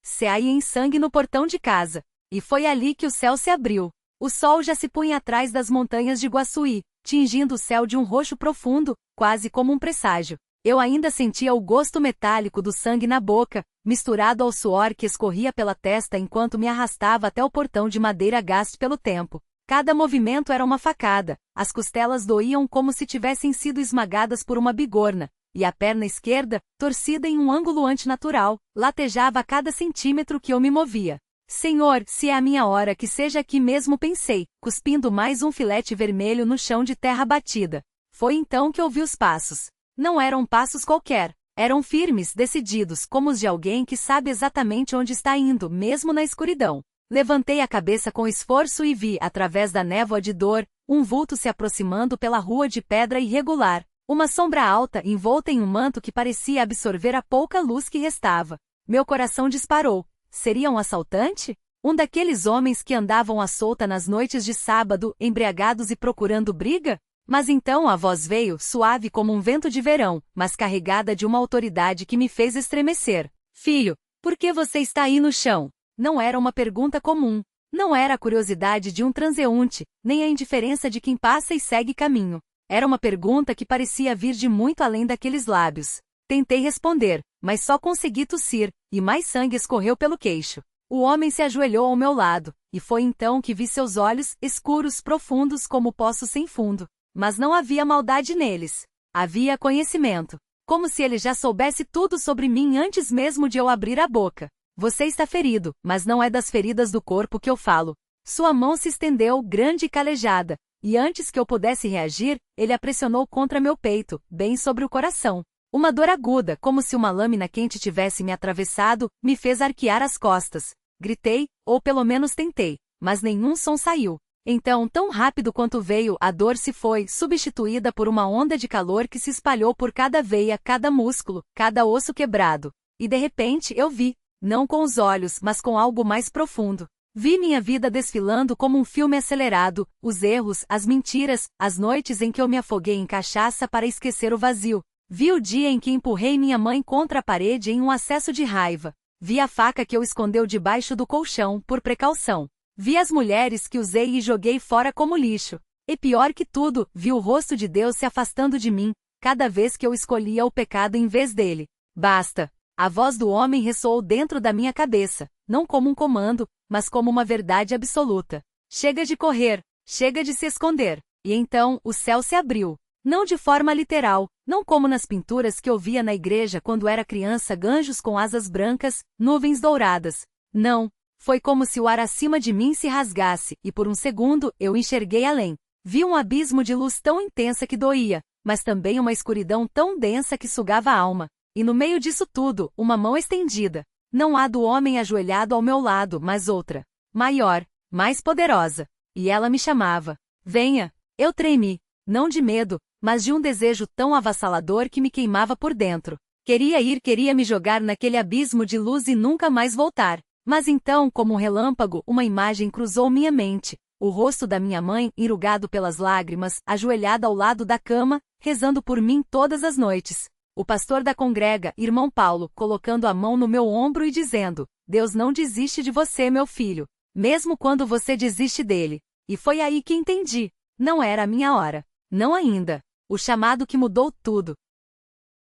Saí em sangue no portão de casa. E foi ali que o céu se abriu. O sol já se punha atrás das montanhas de Guaçuí, tingindo o céu de um roxo profundo, quase como um presságio. Eu ainda sentia o gosto metálico do sangue na boca, misturado ao suor que escorria pela testa enquanto me arrastava até o portão de madeira gasto pelo tempo. Cada movimento era uma facada, as costelas doíam como se tivessem sido esmagadas por uma bigorna, e a perna esquerda, torcida em um ângulo antinatural, latejava a cada centímetro que eu me movia. Senhor, se é a minha hora, que seja aqui mesmo, pensei, cuspindo mais um filete vermelho no chão de terra batida. Foi então que ouvi os passos. Não eram passos qualquer. Eram firmes, decididos, como os de alguém que sabe exatamente onde está indo, mesmo na escuridão. Levantei a cabeça com esforço e vi, através da névoa de dor, um vulto se aproximando pela rua de pedra irregular. Uma sombra alta, envolta em um manto que parecia absorver a pouca luz que restava. Meu coração disparou. Seria um assaltante? Um daqueles homens que andavam à solta nas noites de sábado, embriagados e procurando briga? Mas então a voz veio, suave como um vento de verão, mas carregada de uma autoridade que me fez estremecer. Filho, por que você está aí no chão? Não era uma pergunta comum. Não era a curiosidade de um transeunte, nem a indiferença de quem passa e segue caminho. Era uma pergunta que parecia vir de muito além daqueles lábios. Tentei responder, mas só consegui tossir, e mais sangue escorreu pelo queixo. O homem se ajoelhou ao meu lado, e foi então que vi seus olhos, escuros, profundos como poços sem fundo. Mas não havia maldade neles. Havia conhecimento. Como se ele já soubesse tudo sobre mim antes mesmo de eu abrir a boca. Você está ferido, mas não é das feridas do corpo que eu falo. Sua mão se estendeu, grande e calejada, e antes que eu pudesse reagir, ele a pressionou contra meu peito, bem sobre o coração. Uma dor aguda, como se uma lâmina quente tivesse me atravessado, me fez arquear as costas. Gritei, ou pelo menos tentei, mas nenhum som saiu. Então, tão rápido quanto veio, a dor se foi, substituída por uma onda de calor que se espalhou por cada veia, cada músculo, cada osso quebrado. E de repente eu vi, não com os olhos, mas com algo mais profundo. Vi minha vida desfilando como um filme acelerado, os erros, as mentiras, as noites em que eu me afoguei em cachaça para esquecer o vazio. Vi o dia em que empurrei minha mãe contra a parede em um acesso de raiva. Vi a faca que eu escondeu debaixo do colchão, por precaução. Vi as mulheres que usei e joguei fora como lixo. E pior que tudo, vi o rosto de Deus se afastando de mim, cada vez que eu escolhia o pecado em vez dele. Basta! A voz do homem ressoou dentro da minha cabeça, não como um comando, mas como uma verdade absoluta. Chega de correr, chega de se esconder. E então, o céu se abriu. Não de forma literal, não como nas pinturas que eu via na igreja quando era criança, anjos com asas brancas, nuvens douradas. Não. Foi como se o ar acima de mim se rasgasse, e por um segundo, eu enxerguei além. Vi um abismo de luz tão intensa que doía, mas também uma escuridão tão densa que sugava a alma. E no meio disso tudo, uma mão estendida. Não a do homem ajoelhado ao meu lado, mas outra. Maior, mais poderosa. E ela me chamava. Venha. Eu tremi. Não de medo, mas de um desejo tão avassalador que me queimava por dentro. Queria me jogar naquele abismo de luz e nunca mais voltar. Mas então, como um relâmpago, uma imagem cruzou minha mente. O rosto da minha mãe, enrugado pelas lágrimas, ajoelhada ao lado da cama, rezando por mim todas as noites. O pastor da congrega, irmão Paulo, colocando a mão no meu ombro e dizendo: Deus não desiste de você, meu filho, mesmo quando você desiste dele. E foi aí que entendi. Não era a minha hora. Não ainda. O chamado que mudou tudo.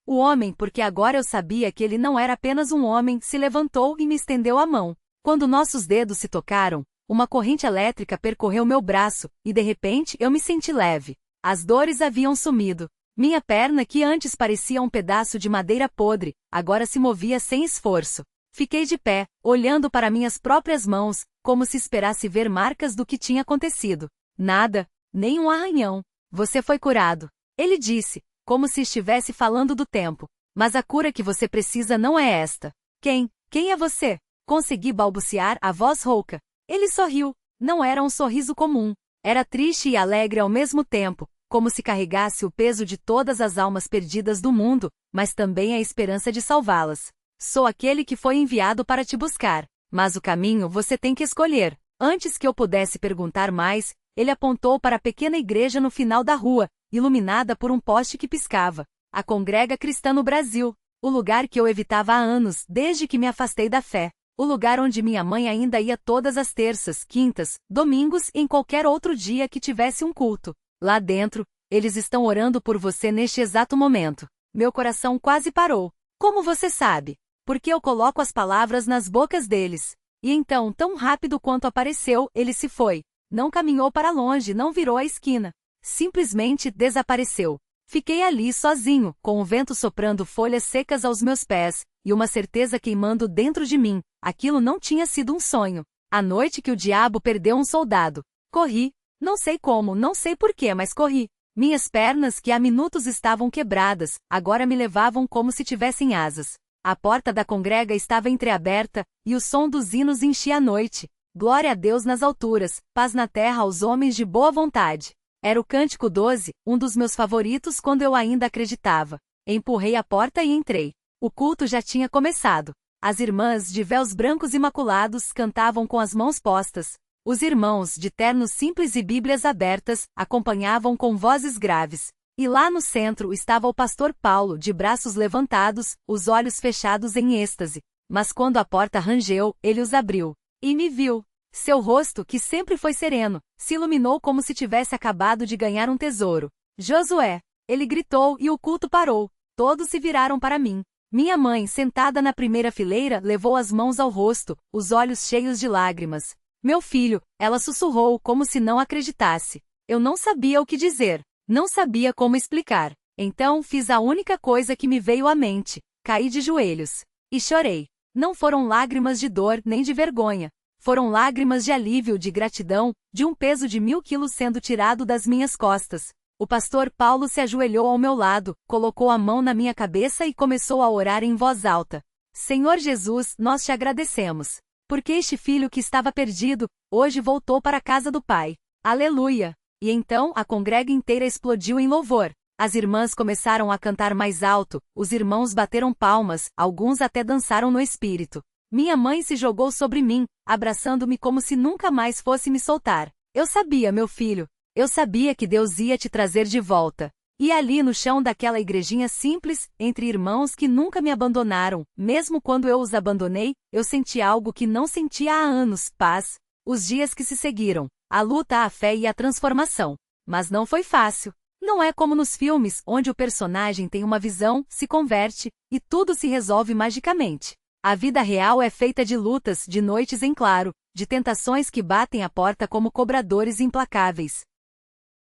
O homem, porque agora eu sabia que ele não era apenas um homem, se levantou e me estendeu a mão. Quando nossos dedos se tocaram, uma corrente elétrica percorreu meu braço, e de repente eu me senti leve. As dores haviam sumido. Minha perna, que antes parecia um pedaço de madeira podre, agora se movia sem esforço. Fiquei de pé, olhando para minhas próprias mãos, como se esperasse ver marcas do que tinha acontecido. Nada, nem um arranhão. Você foi curado. Ele disse, como se estivesse falando do tempo. Mas a cura que você precisa não é esta. Quem é você? Consegui balbuciar, a voz rouca. Ele sorriu. Não era um sorriso comum. Era triste e alegre ao mesmo tempo, como se carregasse o peso de todas as almas perdidas do mundo, mas também a esperança de salvá-las. Sou aquele que foi enviado para te buscar. Mas o caminho você tem que escolher. Antes que eu pudesse perguntar mais, ele apontou para a pequena igreja no final da rua, iluminada por um poste que piscava. A Congrega Cristã no Brasil, o lugar que eu evitava há anos, desde que me afastei da fé. O lugar onde minha mãe ainda ia todas as terças, quintas, domingos e em qualquer outro dia que tivesse um culto. Lá dentro, eles estão orando por você neste exato momento. Meu coração quase parou. Como você sabe? Porque eu coloco as palavras nas bocas deles. E então, tão rápido quanto apareceu, ele se foi. Não caminhou para longe, não virou a esquina. Simplesmente desapareceu. Fiquei ali sozinho, com o vento soprando folhas secas aos meus pés, e uma certeza queimando dentro de mim. Aquilo não tinha sido um sonho. A noite que o diabo perdeu um soldado. Corri. Não sei como, não sei porquê, mas corri. Minhas pernas, que há minutos estavam quebradas, agora me levavam como se tivessem asas. A porta da congrega estava entreaberta, e o som dos hinos enchia a noite. Glória a Deus nas alturas, paz na terra aos homens de boa vontade. Era o Cântico 12, um dos meus favoritos quando eu ainda acreditava. Empurrei a porta e entrei. O culto já tinha começado. As irmãs de véus brancos imaculados cantavam com as mãos postas. Os irmãos de ternos simples e bíblias abertas acompanhavam com vozes graves. E lá no centro estava o pastor Paulo, de braços levantados, os olhos fechados em êxtase. Mas quando a porta rangeu, ele os abriu. E me viu. Seu rosto, que sempre foi sereno, se iluminou como se tivesse acabado de ganhar um tesouro. Josué! Ele gritou e o culto parou. Todos se viraram para mim. Minha mãe, sentada na primeira fileira, levou as mãos ao rosto, os olhos cheios de lágrimas. Meu filho, ela sussurrou como se não acreditasse. Eu não sabia o que dizer. Não sabia como explicar. Então fiz a única coisa que me veio à mente. Caí de joelhos. E chorei. Não foram lágrimas de dor nem de vergonha. Foram lágrimas de alívio, de gratidão, de um peso de 1000 quilos sendo tirado das minhas costas. O pastor Paulo se ajoelhou ao meu lado, colocou a mão na minha cabeça e começou a orar em voz alta. Senhor Jesus, nós te agradecemos. Porque este filho que estava perdido, hoje voltou para a casa do Pai. Aleluia! E então a congrega inteira explodiu em louvor. As irmãs começaram a cantar mais alto, os irmãos bateram palmas, alguns até dançaram no espírito. Minha mãe se jogou sobre mim, abraçando-me como se nunca mais fosse me soltar. Eu sabia, meu filho. Eu sabia que Deus ia te trazer de volta. E ali no chão daquela igrejinha simples, entre irmãos que nunca me abandonaram, mesmo quando eu os abandonei, eu senti algo que não sentia há anos, paz. Os dias que se seguiram, a luta, a fé e a transformação. Mas não foi fácil. Não é como nos filmes, onde o personagem tem uma visão, se converte, e tudo se resolve magicamente. A vida real é feita de lutas, de noites em claro, de tentações que batem a porta como cobradores implacáveis.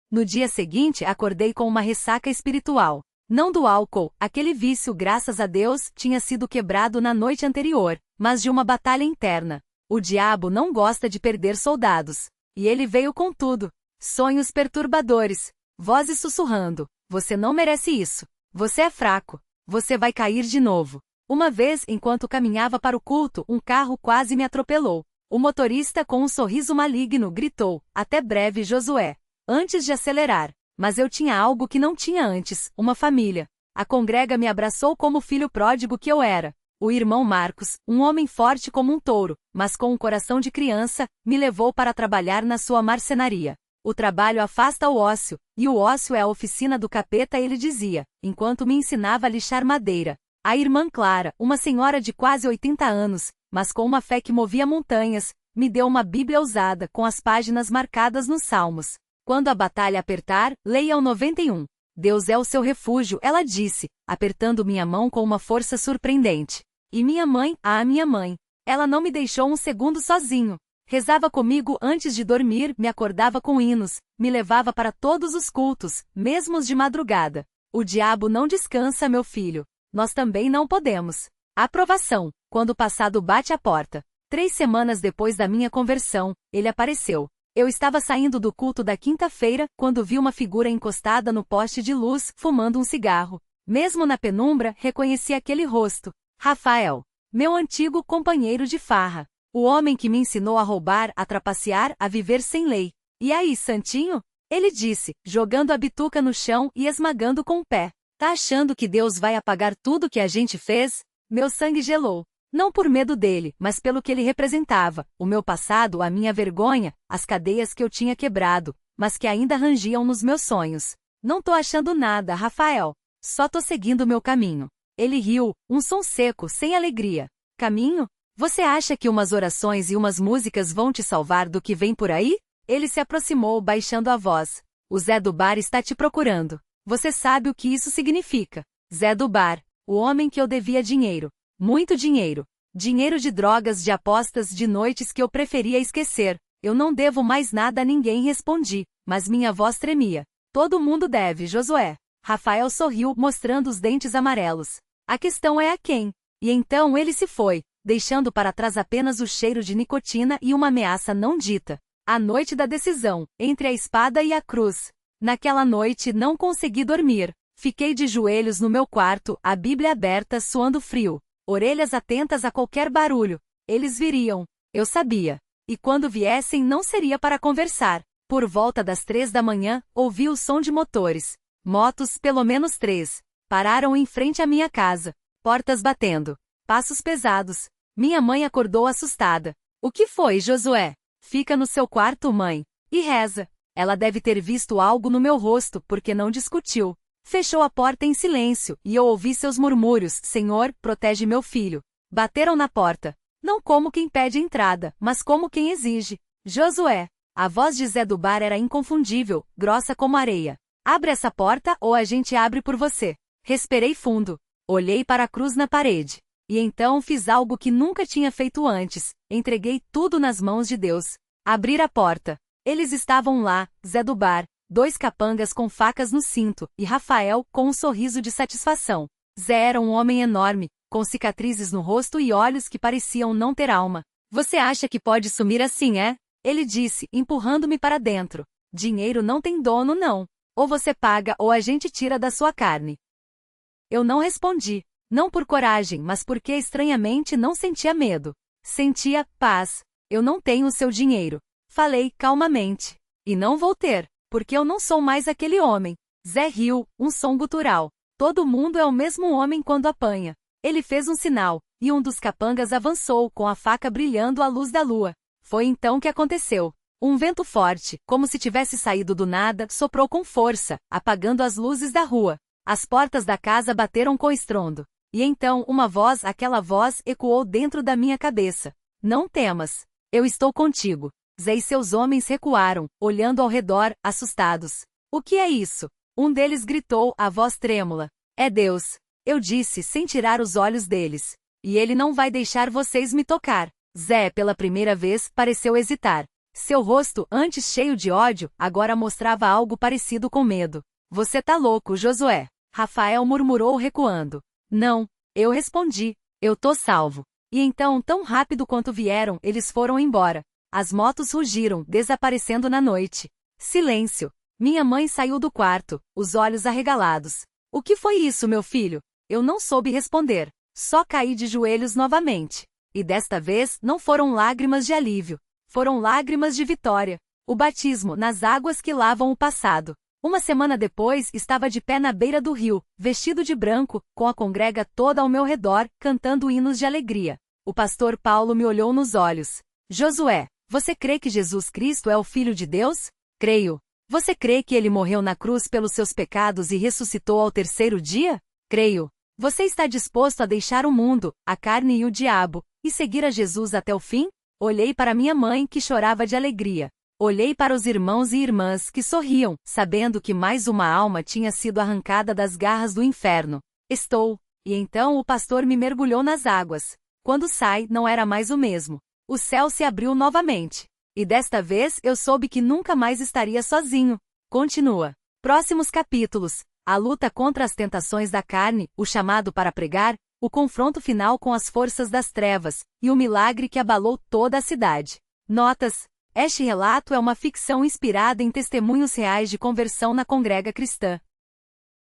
No dia seguinte, acordei com uma ressaca espiritual. Não do álcool, aquele vício, graças a Deus, tinha sido quebrado na noite anterior, mas de uma batalha interna. O diabo não gosta de perder soldados. E ele veio com tudo. Sonhos perturbadores. Vozes sussurrando. Você não merece isso. Você é fraco. Você vai cair de novo. Uma vez, enquanto caminhava para o culto, um carro quase me atropelou. O motorista, com um sorriso maligno, gritou: "Até breve, Josué", antes de acelerar. Mas eu tinha algo que não tinha antes, uma família. A congrega me abraçou como o filho pródigo que eu era. O irmão Marcos, um homem forte como um touro, mas com um coração de criança, me levou para trabalhar na sua marcenaria. O trabalho afasta o ócio, e o ócio é a oficina do capeta, ele dizia, enquanto me ensinava a lixar madeira. A irmã Clara, uma senhora de quase 80 anos, mas com uma fé que movia montanhas, me deu uma Bíblia usada com as páginas marcadas nos Salmos. Quando a batalha apertar, leia o 91. Deus é o seu refúgio, ela disse, apertando minha mão com uma força surpreendente. E minha mãe, minha mãe. Ela não me deixou um segundo sozinho. Rezava comigo antes de dormir, me acordava com hinos, me levava para todos os cultos, mesmo os de madrugada. O diabo não descansa, meu filho. Nós também não podemos. Aprovação. Quando o passado bate a porta. 3 semanas depois da minha conversão, ele apareceu. Eu estava saindo do culto da quinta-feira, quando vi uma figura encostada no poste de luz, fumando um cigarro. Mesmo na penumbra, reconheci aquele rosto. Rafael. Meu antigo companheiro de farra. O homem que me ensinou a roubar, a trapacear, a viver sem lei. E aí, santinho? Ele disse, jogando a bituca no chão e esmagando com o pé. Tá achando que Deus vai apagar tudo que a gente fez? Meu sangue gelou. Não por medo dele, mas pelo que ele representava, o meu passado, a minha vergonha, as cadeias que eu tinha quebrado, mas que ainda rangiam nos meus sonhos. Não tô achando nada, Rafael. Só tô seguindo meu caminho. Ele riu, um som seco, sem alegria. Caminho? Você acha que umas orações e umas músicas vão te salvar do que vem por aí? Ele se aproximou, baixando a voz. O Zé do bar está te procurando. Você sabe o que isso significa. Zé do bar, o homem que eu devia dinheiro. Muito dinheiro. Dinheiro de drogas, de apostas, de noites que eu preferia esquecer. Eu não devo mais nada a ninguém, respondi, mas minha voz tremia. Todo mundo deve, Josué. Rafael sorriu, mostrando os dentes amarelos. A questão é a quem. E então ele se foi, deixando para trás apenas o cheiro de nicotina e uma ameaça não dita. A noite da decisão, entre a espada e a cruz. Naquela noite não consegui dormir. Fiquei de joelhos no meu quarto, a Bíblia aberta, suando frio. Orelhas atentas a qualquer barulho. Eles viriam. Eu sabia. E quando viessem não seria para conversar. Por volta das 3 da manhã, ouvi o som de motores. Motos, pelo menos 3. Pararam em frente à minha casa. Portas batendo. Passos pesados. Minha mãe acordou assustada. O que foi, Josué? Fica no seu quarto, mãe. E reza. Ela deve ter visto algo no meu rosto, porque não discutiu. Fechou a porta em silêncio, e eu ouvi seus murmúrios: Senhor, protege meu filho. Bateram na porta. Não como quem pede entrada, mas como quem exige. Josué. A voz de Zé do bar era inconfundível, grossa como areia. Abre essa porta ou a gente abre por você. Respirei fundo. Olhei para a cruz na parede. E então fiz algo que nunca tinha feito antes. Entreguei tudo nas mãos de Deus. Abrir a porta. Eles estavam lá, Zé do bar, 2 capangas com facas no cinto, e Rafael, com um sorriso de satisfação. Zé era um homem enorme, com cicatrizes no rosto e olhos que pareciam não ter alma. Você acha que pode sumir assim, é? Ele disse, empurrando-me para dentro. Dinheiro não tem dono, não. Ou você paga ou a gente tira da sua carne. Eu não respondi. Não por coragem, mas porque estranhamente não sentia medo. Sentia paz. Eu não tenho o seu dinheiro. Falei calmamente. E não vou ter, porque eu não sou mais aquele homem. Zé riu, um som gutural. Todo mundo é o mesmo homem quando apanha. Ele fez um sinal, e um dos capangas avançou com a faca brilhando à luz da lua. Foi então que aconteceu. Um vento forte, como se tivesse saído do nada, soprou com força, apagando as luzes da rua. As portas da casa bateram com estrondo. E então uma voz, aquela voz, ecoou dentro da minha cabeça. Não temas. Eu estou contigo. Zé e seus homens recuaram, olhando ao redor, assustados. O que é isso? Um deles gritou, a voz trêmula. É Deus. Eu disse, sem tirar os olhos deles. E ele não vai deixar vocês me tocar. Zé, pela primeira vez, pareceu hesitar. Seu rosto, antes cheio de ódio, agora mostrava algo parecido com medo. Você tá louco, Josué. Rafael murmurou recuando. Não. Eu respondi. Eu tô salvo. E então, tão rápido quanto vieram, eles foram embora. As motos rugiram, desaparecendo na noite. Silêncio. Minha mãe saiu do quarto, os olhos arregalados. O que foi isso, meu filho? Eu não soube responder. Só caí de joelhos novamente. E desta vez, não foram lágrimas de alívio. Foram lágrimas de vitória. O batismo nas águas que lavam o passado. Uma semana depois, estava de pé na beira do rio, vestido de branco, com a congrega toda ao meu redor, cantando hinos de alegria. O pastor Paulo me olhou nos olhos. Josué, você crê que Jesus Cristo é o Filho de Deus? Creio. Você crê que ele morreu na cruz pelos seus pecados e ressuscitou ao 3º dia? Creio. Você está disposto a deixar o mundo, a carne e o diabo, e seguir a Jesus até o fim? Olhei para minha mãe, que chorava de alegria. Olhei para os irmãos e irmãs que sorriam, sabendo que mais uma alma tinha sido arrancada das garras do inferno. Estou. E então o pastor me mergulhou nas águas. Quando sai, não era mais o mesmo. O céu se abriu novamente. E desta vez eu soube que nunca mais estaria sozinho. Continua. Próximos capítulos. A luta contra as tentações da carne, o chamado para pregar, o confronto final com as forças das trevas, e o milagre que abalou toda a cidade. Notas. Este relato é uma ficção inspirada em testemunhos reais de conversão na congrega cristã.